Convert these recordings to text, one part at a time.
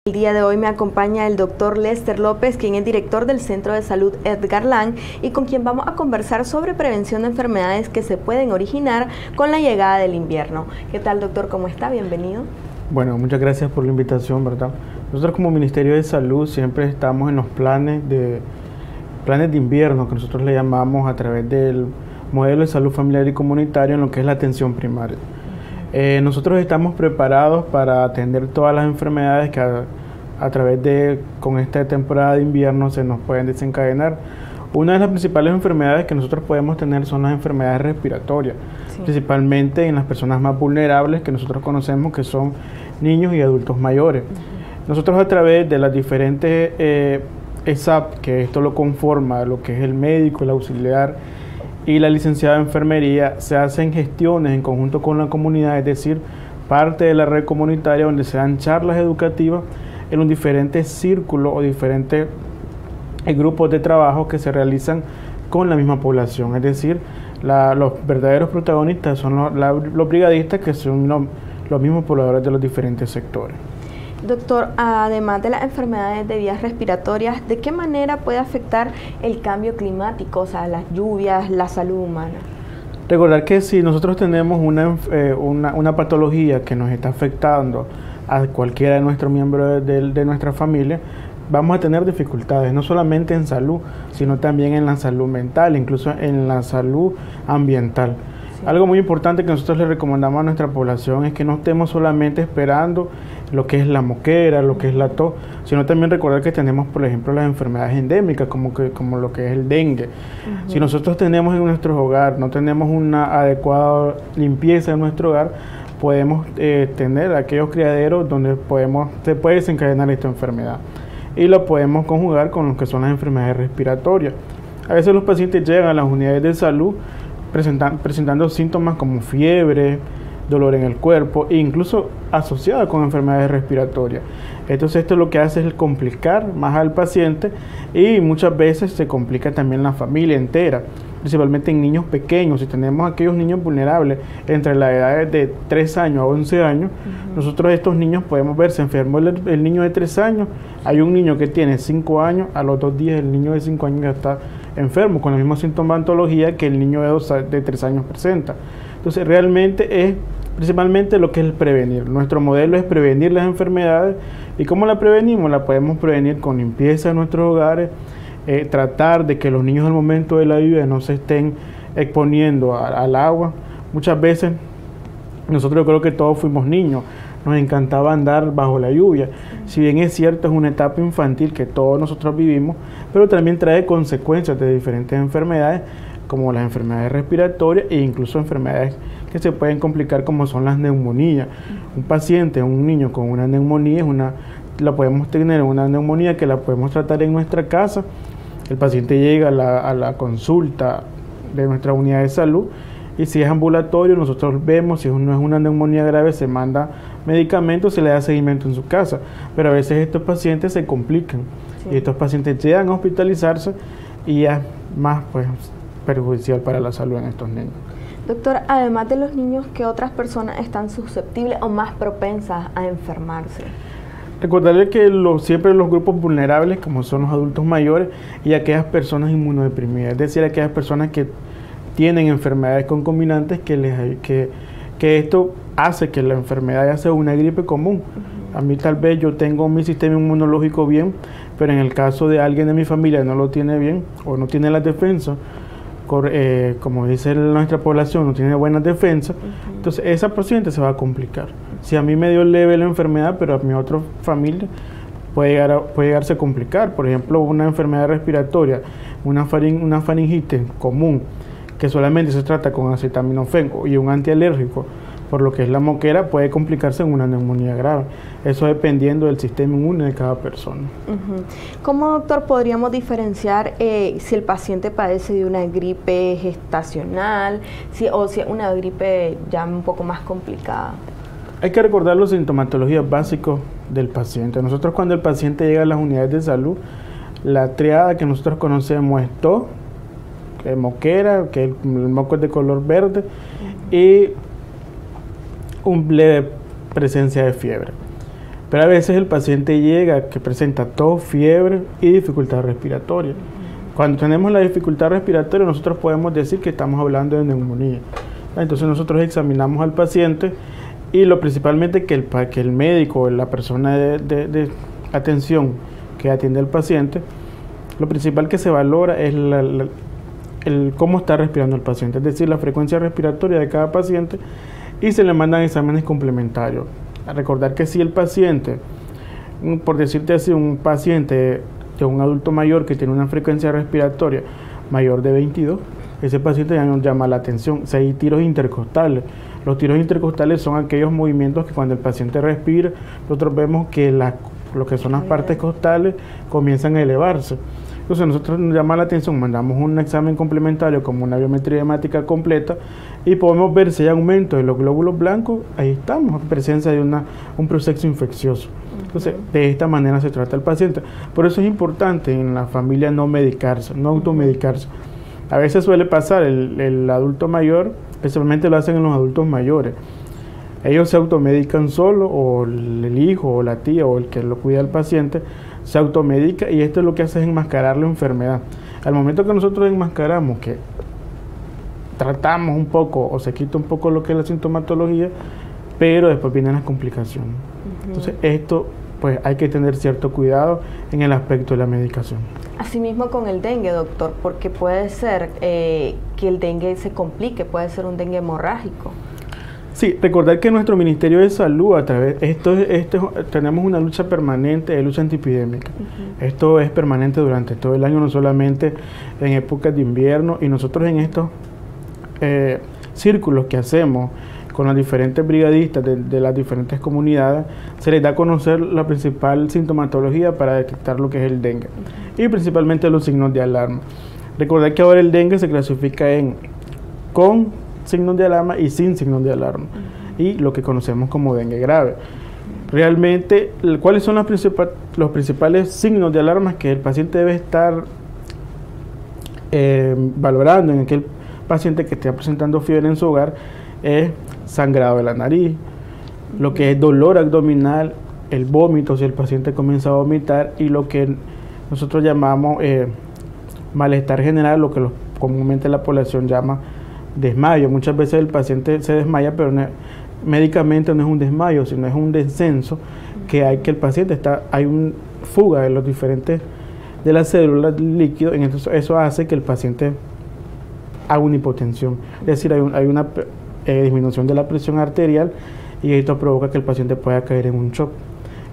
El día de hoy me acompaña el doctor Lester López, quien es director del Centro de Salud Edgar Lang y con quien vamos a conversar sobre prevención de enfermedades que se pueden originar con la llegada del invierno. ¿Qué tal, doctor? ¿Cómo está? Bienvenido. Bueno, muchas gracias por la invitación, ¿verdad? Nosotros como Ministerio de Salud siempre estamos en los planes de invierno, que nosotros le llamamos a través del modelo de salud familiar y comunitario en lo que es la atención primaria. Nosotros estamos preparados para atender todas las enfermedades que con esta temporada de invierno se nos pueden desencadenar. Una de las principales enfermedades que nosotros podemos tener son las enfermedades respiratorias, principalmente en las personas más vulnerables que nosotros conocemos, que son niños y adultos mayores. Nosotros a través de las diferentes ESAP, que esto lo conforma, lo que es el médico, el auxiliar y la licenciada de enfermería, se hacen gestiones en conjunto con la comunidad, es decir, parte de la red comunitaria donde se dan charlas educativas en los diferentes círculos o diferentes grupos de trabajo que se realizan con la misma población, es decir, los verdaderos protagonistas son los brigadistas, que son los mismos pobladores de los diferentes sectores. Doctor, además de las enfermedades de vías respiratorias, ¿de qué manera puede afectar el cambio climático, o sea, las lluvias, la salud humana? Recordar que si nosotros tenemos una patología que nos está afectando a cualquiera de nuestros miembros de nuestra familia, vamos a tener dificultades, no solamente en salud, sino también en la salud mental, incluso en la salud ambiental. Algo muy importante que nosotros le recomendamos a nuestra población es que no estemos solamente esperando lo que es la moquera, lo que es la tos, sino también recordar que tenemos, por ejemplo, las enfermedades endémicas, como lo que es el dengue. Si nosotros tenemos en nuestro hogar, no tenemos una adecuada limpieza en nuestro hogar, podemos tener aquellos criaderos donde se puede desencadenar esta enfermedad. Y lo podemos conjugar con lo que son las enfermedades respiratorias. A veces los pacientes llegan a las unidades de salud presentando síntomas como fiebre, dolor en el cuerpo e incluso asociado con enfermedades respiratorias. Entonces esto lo que hace es complicar más al paciente y muchas veces se complica también la familia entera, principalmente en niños pequeños. Si tenemos aquellos niños vulnerables entre las edades de 3 años a 11 años, nosotros estos niños podemos ver, se enfermó el niño de 3 años, hay un niño que tiene 5 años, a los 2 días el niño de 5 años ya está enfermo, con la misma sintomatología que el niño de 3 años presenta. Entonces realmente es principalmente lo que es el prevenir. Nuestro modelo es prevenir las enfermedades. ¿Y cómo la prevenimos? La podemos prevenir con limpieza de nuestros hogares, tratar de que los niños al momento de la lluvia no se estén exponiendo al agua. Muchas veces, nosotros creo que todos fuimos niños, nos encantaba andar bajo la lluvia. Si bien es cierto, es una etapa infantil que todos nosotros vivimos, pero también trae consecuencias de diferentes enfermedades, como las enfermedades respiratorias e incluso enfermedades que se pueden complicar, como son las neumonías. Un paciente, un niño con una neumonía, la podemos tener una neumonía que la podemos tratar en nuestra casa. El paciente llega a la consulta de nuestra unidad de salud y si es ambulatorio, nosotros vemos, si no es una neumonía grave, se manda medicamentos, se le da seguimiento en su casa. Pero a veces estos pacientes se complican y estos pacientes llegan a hospitalizarse y ya más perjudicial para la salud en estos niños. Doctor, además de los niños, ¿qué otras personas están susceptibles o más propensas a enfermarse? Recordarles que siempre los grupos vulnerables, como son los adultos mayores y aquellas personas inmunodeprimidas, es decir, aquellas personas que tienen enfermedades concomitantes que esto hace que la enfermedad ya sea una gripe común. A mí tal vez yo tengo mi sistema inmunológico bien, pero en el caso de alguien de mi familia no lo tiene bien o no tiene las defensas, como dice nuestra población, no tiene buenas defensas, entonces esa paciente se va a complicar. Si a mí me dio leve la enfermedad, pero a mi otra familia puede llegarse a complicar. Por ejemplo, una enfermedad respiratoria, una faringitis común, que solamente se trata con acetaminofén y un antialérgico, por lo que es la moquera, puede complicarse en una neumonía grave. Eso dependiendo del sistema inmune de cada persona. ¿Cómo, doctor, podríamos diferenciar si el paciente padece de una gripe gestacional o si es una gripe ya un poco más complicada? Hay que recordar los sintomatologías básicos del paciente. Nosotros, cuando el paciente llega a las unidades de salud, la triada que nosotros conocemos es tos, moquera, que el moco es de color verde, y una leve presencia de fiebre. Pero a veces el paciente llega que presenta tos, fiebre y dificultad respiratoria. Cuando tenemos la dificultad respiratoria, nosotros podemos decir que estamos hablando de neumonía. Entonces nosotros examinamos al paciente y lo principalmente que el médico o la persona de atención que atiende al paciente, lo principal que se valora es el cómo está respirando el paciente, es decir, la frecuencia respiratoria de cada paciente, y se le mandan exámenes complementarios. A recordar que si el paciente, por decirte así, un paciente de un adulto mayor que tiene una frecuencia respiratoria mayor de 22, ese paciente ya nos llama la atención. Si hay tiros intercostales, los tiros intercostales son aquellos movimientos que cuando el paciente respira, nosotros vemos que lo que son las partes costales comienzan a elevarse. Entonces nosotros nos llama la atención, mandamos un examen complementario como una biometría hemática completa y podemos ver si hay aumento de los glóbulos blancos. Ahí estamos, en presencia de un proceso infeccioso. Entonces, de esta manera se trata el paciente. Por eso es importante en la familia no medicarse, no automedicarse. A veces suele pasar, el adulto mayor, especialmente lo hacen en los adultos mayores. Ellos se automedican solo, o el hijo, o la tía, o el que lo cuida al paciente, se automedica, y esto es lo que hace es enmascarar la enfermedad. Al momento que nosotros enmascaramos, que tratamos un poco, o se quita un poco lo que es la sintomatología, pero después vienen las complicaciones. Entonces, esto, pues hay que tener cierto cuidado en el aspecto de la medicación. Asimismo con el dengue, doctor, porque puede ser que el dengue se complique, puede ser un dengue hemorrágico. Sí, recordar que nuestro Ministerio de Salud, a través tenemos una lucha permanente de lucha antiepidémica. Esto es permanente durante todo el año, no solamente en épocas de invierno, y nosotros en estos círculos que hacemos con los diferentes brigadistas de las diferentes comunidades, se les da a conocer la principal sintomatología para detectar lo que es el dengue y principalmente los signos de alarma. Recordar que ahora el dengue se clasifica con signos de alarma y sin signos de alarma, y lo que conocemos como dengue grave. Realmente, ¿cuáles son los principales signos de alarma que el paciente debe estar valorando en aquel paciente que esté presentando fiebre en su hogar? Es sangrado de la nariz, lo que es dolor abdominal, el vómito si el paciente comienza a vomitar, y lo que nosotros llamamos malestar general, lo que comúnmente la población llama desmayo. Muchas veces el paciente se desmaya, pero médicamente no es un desmayo, sino es un descenso que el paciente hay una fuga de los diferentes de las células líquidos, y entonces eso hace que el paciente haga una hipotensión, es decir, hay una disminución de la presión arterial, y esto provoca que el paciente pueda caer en un shock,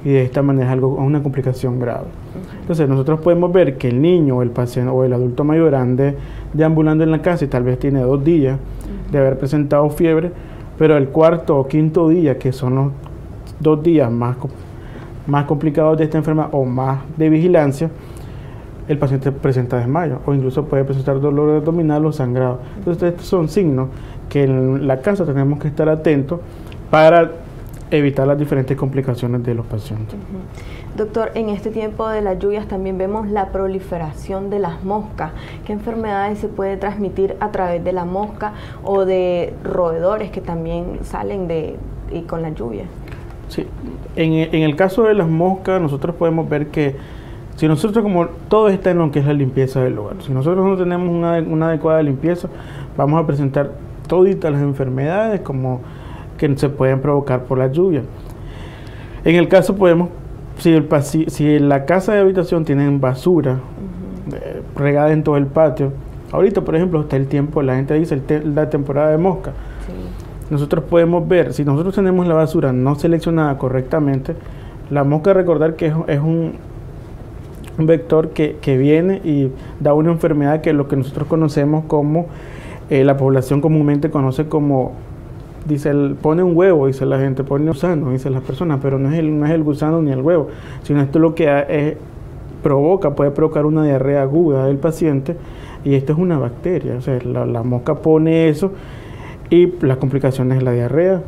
y de esta manera es una complicación grave. Entonces nosotros podemos ver que el niño o el paciente o el adulto mayor ande deambulando en la casa y tal vez tiene 2 días de haber presentado fiebre, pero el cuarto o quinto día, que son los 2 días más complicados de esta enfermedad o más de vigilancia, el paciente presenta desmayo o incluso puede presentar dolor abdominal o sangrado. Entonces estos son signos que en la casa tenemos que estar atentos para evitar las diferentes complicaciones de los pacientes. Doctor, en este tiempo de las lluvias también vemos la proliferación de las moscas. ¿Qué enfermedades se puede transmitir a través de la mosca o de roedores que también salen con la lluvia? Sí, en el caso de las moscas nosotros podemos ver que si nosotros, como todo está en lo que es la limpieza del hogar, si nosotros no tenemos una adecuada limpieza, vamos a presentar todas las enfermedades que se pueden provocar por la lluvia. En el caso si en la casa de habitación tienen basura regada en todo el patio, ahorita por ejemplo está el tiempo, la gente dice la temporada de mosca. Sí. Nosotros podemos ver, si nosotros tenemos la basura no seleccionada correctamente, la mosca, recordar que es un vector que viene y da una enfermedad que es lo que nosotros conocemos como, la población comúnmente conoce como, pone un huevo, dice la gente, pone un gusano, dice las personas, pero no es el gusano ni el huevo, sino esto lo que puede provocar una diarrea aguda del paciente, y esto es una bacteria, o sea, la mosca pone eso, y las complicaciones de la diarrea,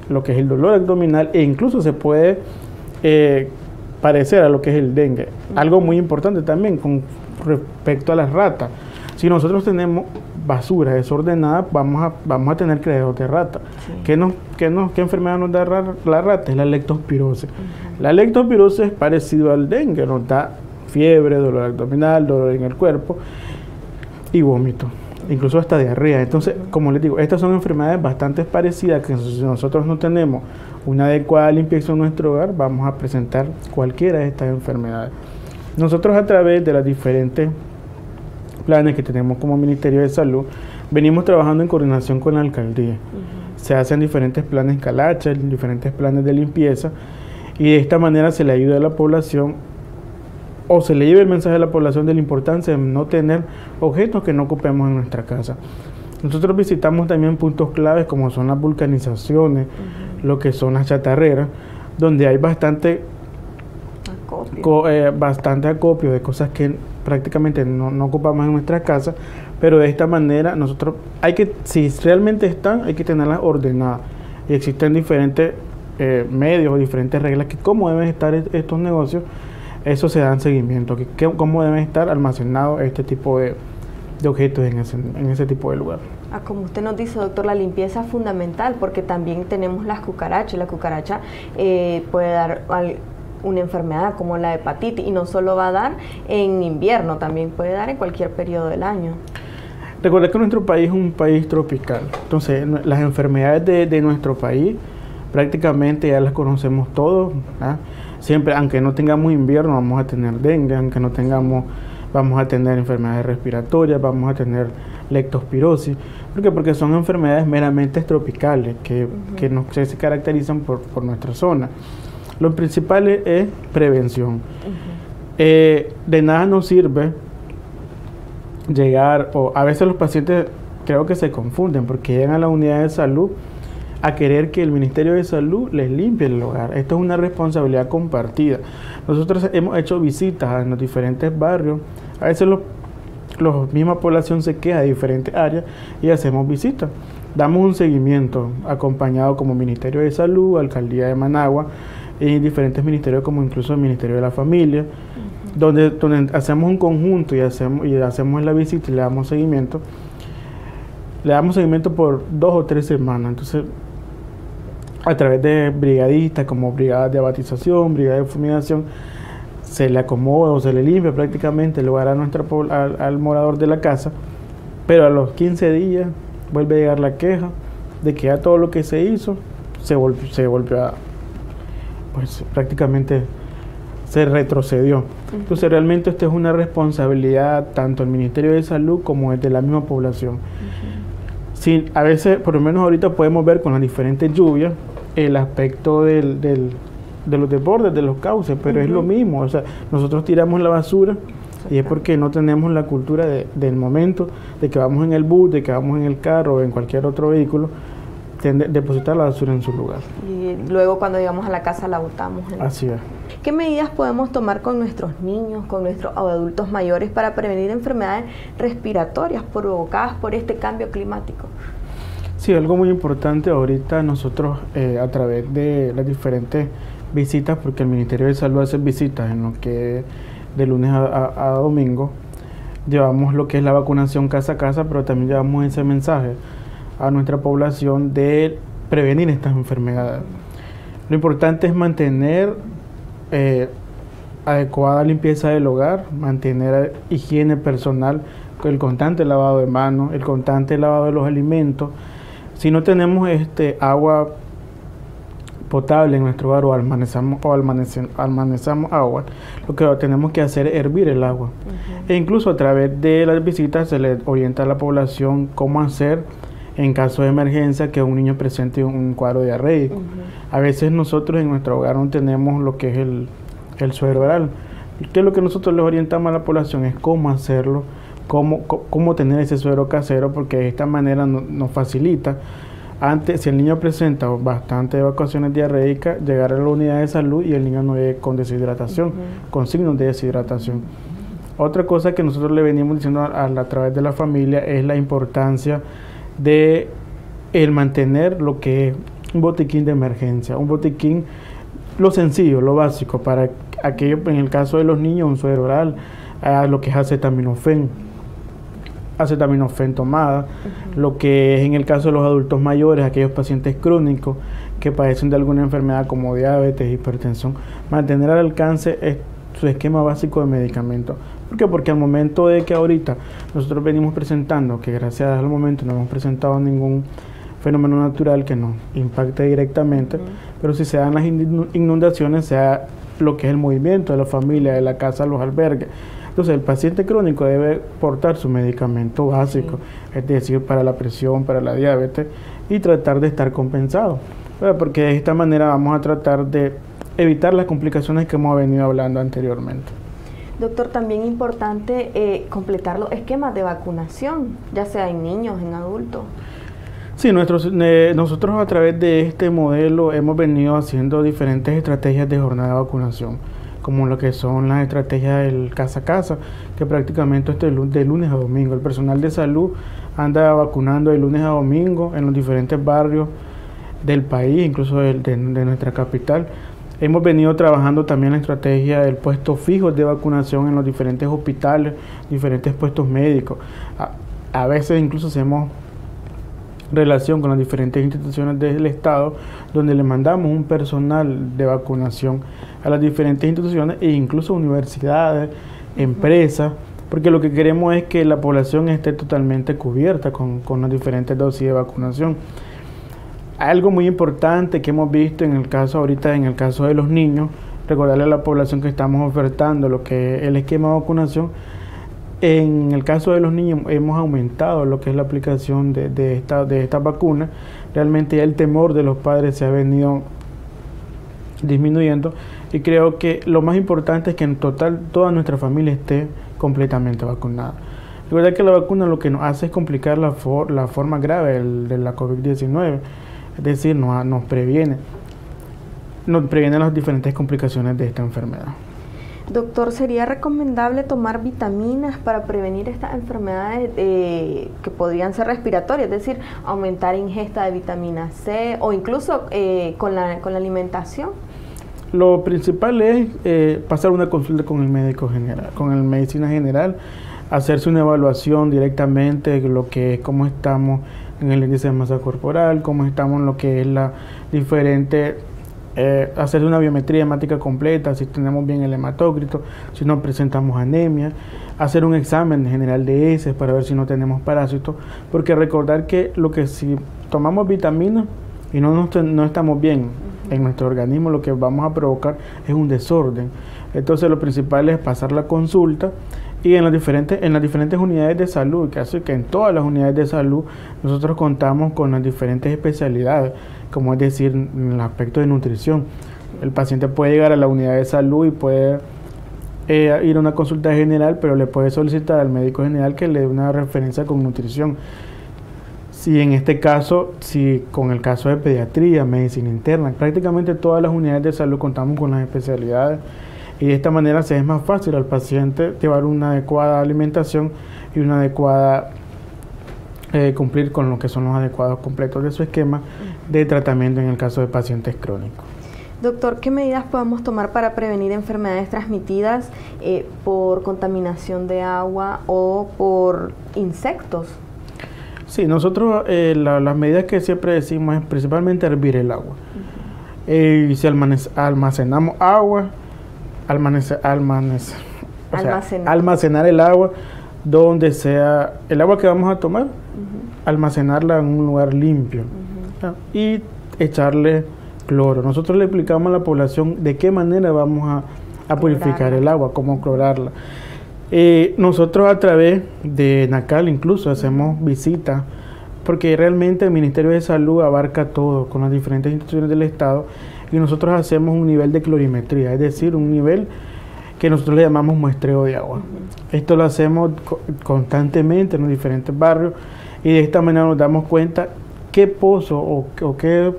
lo que es el dolor abdominal, e incluso se puede parecer a lo que es el dengue. Algo muy importante también con respecto a las ratas. Si nosotros basura desordenada, vamos a tener criaderos de rata. Sí. ¿Qué enfermedad nos da la rata? Es la leptospirosis. La leptospirosis es parecido al dengue, nos da fiebre, dolor abdominal, dolor en el cuerpo y vómito, incluso hasta diarrea. Entonces, como les digo, estas son enfermedades bastante parecidas que si nosotros no tenemos una adecuada limpieza en nuestro hogar, vamos a presentar cualquiera de estas enfermedades. Nosotros, a través de las diferentes planes que tenemos como Ministerio de Salud, venimos trabajando en coordinación con la alcaldía. Se hacen diferentes planes calachas, diferentes planes de limpieza, y de esta manera se le ayuda a la población, o se le lleva el mensaje a la población de la importancia de no tener objetos que no ocupemos en nuestra casa. Nosotros visitamos también puntos claves como son las vulcanizaciones, lo que son las chatarreras, donde hay bastante acopio de cosas que prácticamente no ocupamos en nuestra casa, pero de esta manera nosotros si realmente están, hay que tenerlas ordenadas, y existen diferentes medios o diferentes reglas que cómo deben estar estos negocios. Eso se dan seguimiento, cómo deben estar almacenados este tipo de objetos en ese tipo de lugar. Como usted nos dice, doctor, la limpieza es fundamental, porque también tenemos las cucarachas. La cucaracha puede dar una enfermedad como la hepatitis, y no solo va a dar en invierno, también puede dar en cualquier periodo del año. Recuerda que nuestro país es un país tropical, entonces las enfermedades de nuestro país prácticamente ya las conocemos todos, ¿verdad? Siempre, aunque no tengamos invierno, vamos a tener dengue, aunque no tengamos, vamos a tener enfermedades respiratorias, vamos a tener leptospirosis. ¿Por qué? Porque son enfermedades meramente tropicales que se caracterizan por nuestra zona. Lo principal es prevención. De nada nos sirve llegar, o a veces los pacientes creo que se confunden porque llegan a la unidad de salud a querer que el Ministerio de Salud les limpie el hogar. Esto es una responsabilidad compartida. Nosotros hemos hecho visitas en los diferentes barrios. A veces la misma población se queja de diferentes áreas y hacemos visitas. Damos un seguimiento acompañado como Ministerio de Salud, Alcaldía de Managua y diferentes ministerios como incluso el Ministerio de la Familia, donde hacemos un conjunto y hacemos la visita y le damos seguimiento. Le damos seguimiento por 2 o 3 semanas. Entonces, a través de brigadistas como brigadas de abatización, brigadas de fumigación, se le acomoda o se le limpia prácticamente el lugar al morador de la casa, pero a los 15 días vuelve a llegar la queja de que ya todo lo que se hizo se volvió a, pues prácticamente se retrocedió. Entonces realmente esto es una responsabilidad tanto del Ministerio de Salud como de la misma población. Sí, a veces, por lo menos ahorita podemos ver con las diferentes lluvias, el aspecto de los desbordes, de los cauces, pero es lo mismo. O sea, nosotros tiramos la basura y es porque no tenemos la cultura del momento, de que vamos en el bus, de que vamos en el carro o en cualquier otro vehículo, depositar la basura en su lugar. Y luego cuando llegamos a la casa la botamos. Así es. ¿Qué medidas podemos tomar con nuestros niños, con nuestros adultos mayores para prevenir enfermedades respiratorias provocadas por este cambio climático? Sí, algo muy importante ahorita nosotros a través de las diferentes visitas, porque el Ministerio de Salud hace visitas en lo que de lunes a domingo, llevamos lo que es la vacunación casa a casa, pero también llevamos ese mensaje a nuestra población de prevenir estas enfermedades. Lo importante es mantener adecuada limpieza del hogar, mantener higiene personal, el constante lavado de manos, el constante lavado de los alimentos. Si no tenemos agua potable en nuestro hogar o almacenamos agua, lo que tenemos que hacer es hervir el agua. E incluso a través de las visitas se le orienta a la población cómo hacer en caso de emergencia que un niño presente un cuadro diarreico. A veces nosotros en nuestro hogar no tenemos lo que es el suero oral. ¿Qué es lo que nosotros les orientamos a la población? Es cómo hacerlo, cómo tener ese suero casero, porque de esta manera nos facilita. Antes, si el niño presenta bastante evacuaciones diarreicas, llegar a la unidad de salud y el niño no llegue con deshidratación, con signos de deshidratación. Otra cosa que nosotros le venimos diciendo a través de la familia es la importancia de el mantener lo que es un botiquín de emergencia, un botiquín, lo sencillo, lo básico, para aquello, en el caso de los niños, un suero oral, lo que es acetaminofén. acetaminofén tomada, lo que es en el caso de los adultos mayores, aquellos pacientes crónicos que padecen de alguna enfermedad como diabetes, hipertensión, mantener al alcance su esquema básico de medicamentos. ¿Por qué? Porque al momento de que ahorita nosotros venimos presentando, que gracias al momento no hemos presentado ningún fenómeno natural que nos impacte directamente, pero si se dan las inundaciones, sea lo que es el movimiento de la familia, de la casa, los albergues. Entonces el paciente crónico debe portar su medicamento básico, es decir, para la presión, para la diabetes, y tratar de estar compensado, ¿verdad? Porque de esta manera vamos a tratar de evitar las complicaciones que hemos venido hablando anteriormente. Doctor, también importante completar los esquemas de vacunación, ya sea en niños, en adultos. Sí, nosotros a través de este modelo hemos venido haciendo diferentes estrategias de jornada de vacunación, como lo que son las estrategias del casa a casa, que prácticamente es de lunes a domingo. El personal de salud anda vacunando de lunes a domingo en los diferentes barrios del país, incluso de nuestra capital. Hemos venido trabajando también la estrategia del puesto fijo de vacunación en los diferentes hospitales, diferentes puestos médicos. A veces incluso hacemos relación con las diferentes instituciones del Estado, donde le mandamos un personal de vacunación a las diferentes instituciones e incluso universidades, empresas, porque lo que queremos es que la población esté totalmente cubierta con las diferentes dosis de vacunación. Algo muy importante que hemos visto en el caso de los niños, recordarle a la población que estamos ofertando lo que es el esquema de vacunación. En el caso de los niños hemos aumentado lo que es la aplicación de estas vacunas. Realmente ya el temor de los padres se ha venido disminuyendo, y creo que lo más importante es que en total toda nuestra familia esté completamente vacunada. La verdad que la vacuna lo que nos hace es complicar la forma grave de la COVID-19, es decir, nos previene las diferentes complicaciones de esta enfermedad. Doctor, ¿sería recomendable tomar vitaminas para prevenir estas enfermedades que podrían ser respiratorias? Es decir, aumentar ingesta de vitamina C o incluso con la alimentación. Lo principal es pasar una consulta con el médico general, con el medicina general, hacerse una evaluación directamente de lo que es, cómo estamos en el índice de masa corporal, cómo estamos en lo que es la diferente... hacer una biometría hemática completa, si tenemos bien el hematócrito, si no presentamos anemia, hacer un examen general de heces para ver si no tenemos parásitos, porque recordar que si tomamos vitaminas y no estamos bien en nuestro organismo, lo que vamos a provocar es un desorden. Entonces lo principal es pasar la consulta, y en las diferentes unidades de salud, que hace que en todas las unidades de salud nosotros contamos con las diferentes especialidades, como es decir, en el aspecto de nutrición. El paciente puede llegar a la unidad de salud y puede ir a una consulta general, pero le puede solicitar al médico general que le dé una referencia con nutrición. Si en este caso, con el caso de pediatría, medicina interna, prácticamente todas las unidades de salud contamos con las especialidades, y de esta manera se es más fácil al paciente llevar una adecuada alimentación y una adecuada cumplir con lo que son los adecuados completos de su esquema de tratamiento en el caso de pacientes crónicos. Doctor, ¿qué medidas podemos tomar para prevenir enfermedades transmitidas por contaminación de agua o por insectos? Sí, nosotros las medidas que siempre decimos es principalmente hervir el agua. Y si almacenamos agua, almacenar el agua donde sea el agua que vamos a tomar, almacenarla en un lugar limpio, y echarle cloro. Nosotros le explicamos a la población de qué manera vamos a purificar el agua, cómo clorarla. Nosotros a través de NACAL incluso hacemos visitas, porque realmente el Ministerio de Salud abarca todo con las diferentes instituciones del Estado, y nosotros hacemos un nivel de clorimetría, es decir, un nivel que nosotros le llamamos muestreo de agua. Esto lo hacemos constantemente en los diferentes barrios, y de esta manera nos damos cuenta qué pozo o qué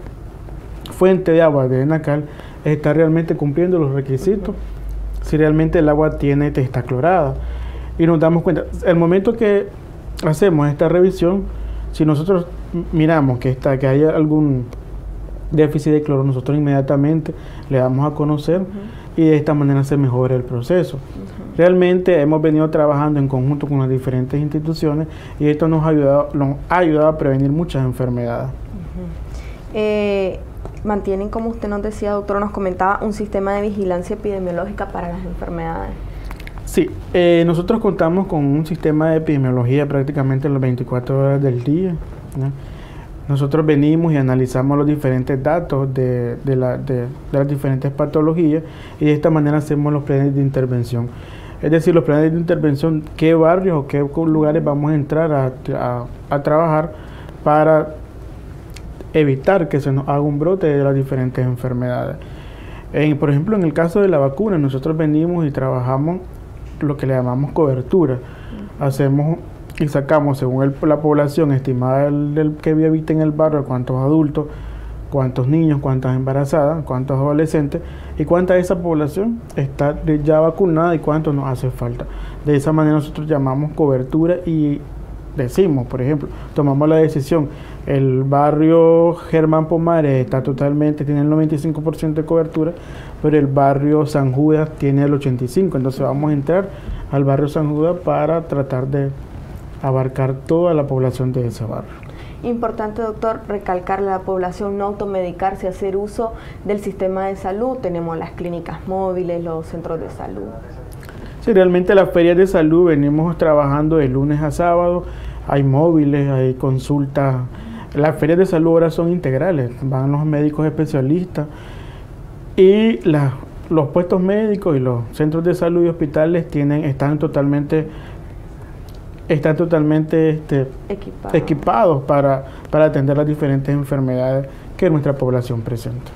fuente de agua de NACAL está realmente cumpliendo los requisitos, si realmente el agua está clorada. Y nos damos cuenta, el momento que hacemos esta revisión, si nosotros miramos que hay algún déficit de cloro, nosotros inmediatamente le damos a conocer, y de esta manera se mejora el proceso. Realmente hemos venido trabajando en conjunto con las diferentes instituciones y esto nos ha ayudado a prevenir muchas enfermedades. Mantienen, como usted nos decía, doctor, nos comentaba, un sistema de vigilancia epidemiológica para las enfermedades. Sí, nosotros contamos con un sistema de epidemiología prácticamente las 24 horas del día, ¿no? Nosotros venimos y analizamos los diferentes datos de las diferentes patologías y de esta manera hacemos los planes de intervención. Es decir, los planes de intervención, qué barrios o qué lugares vamos a entrar a trabajar para evitar que se nos haga un brote de las diferentes enfermedades. Por ejemplo, en el caso de la vacuna, nosotros venimos y trabajamos lo que le llamamos cobertura. Hacemos y sacamos según la población estimada que habita en el barrio, cuántos adultos, cuántos niños, cuántas embarazadas, cuántos adolescentes y cuánta de esa población está ya vacunada y cuánto nos hace falta. De esa manera nosotros llamamos cobertura y decimos, por ejemplo, tomamos la decisión, el barrio Germán Pomares tiene el 95% de cobertura, pero el barrio San Judas tiene el 85%, entonces vamos a entrar al barrio San Judas para tratar de abarcar toda la población de ese barrio. Importante, doctor, recalcarle a la población no automedicarse, hacer uso del sistema de salud. Tenemos las clínicas móviles, los centros de salud. Sí, realmente las ferias de salud venimos trabajando de lunes a sábado, hay móviles, hay consultas. Las ferias de salud ahora son integrales, van los médicos especialistas y los puestos médicos y los centros de salud y hospitales están totalmente equipados para atender las diferentes enfermedades que nuestra población presenta.